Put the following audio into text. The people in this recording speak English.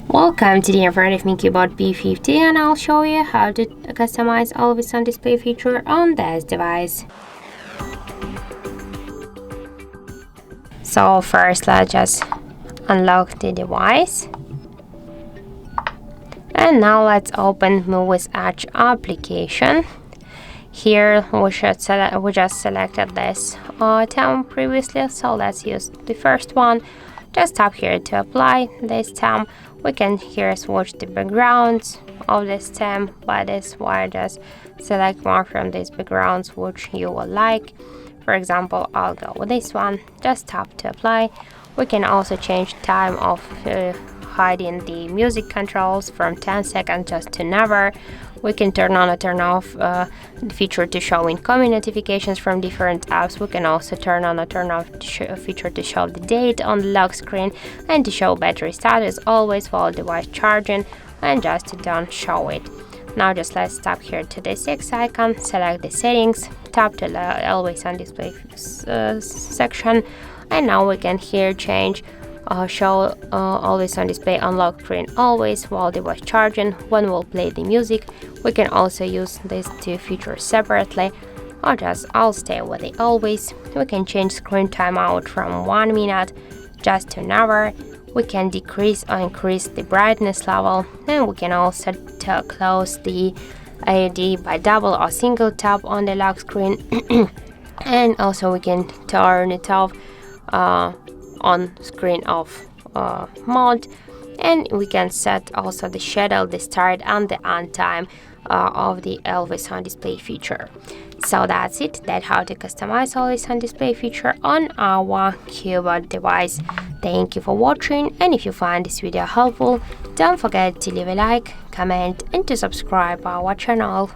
Welcome to the in front of me CUBOT P50, and I'll show you how to customize always on display feature on this device. So first let's just unlock the device. And now let's open Moviz Edge application. Here we just selected this theme previously, so let's use the first one. Just tap here to apply this theme. We can here switch the backgrounds of this theme by this way. Just select one from these backgrounds which you would like. For example, I'll go with this one. Just tap to apply. We can also change time of hiding the music controls from 10 seconds just to never. We can turn on or turn off the feature to show incoming notifications from different apps. We can also turn on or turn off the feature to show the date on the lock screen and to show battery status always while device charging, and just to don't show it. Now just let's tap here to the 6 icon, select the settings, tap to the always on display section, and now we can here change show always on display on lock screen always while device charging when we'll play the music. We can also use these two features separately, or just I'll stay with the always. We can change screen timeout from 1 minute just to never. We can decrease or increase the brightness level, and we can also close the AOD by double or single tap on the lock screen. And also we can turn it off on screen off mode, and we can set also the schedule, the start and the end time of the always on display feature. So that's it. That's how to customize always on display feature on our CUBOT device. Thank you for watching, and if you find this video helpful, don't forget to leave a like, comment and to subscribe our channel.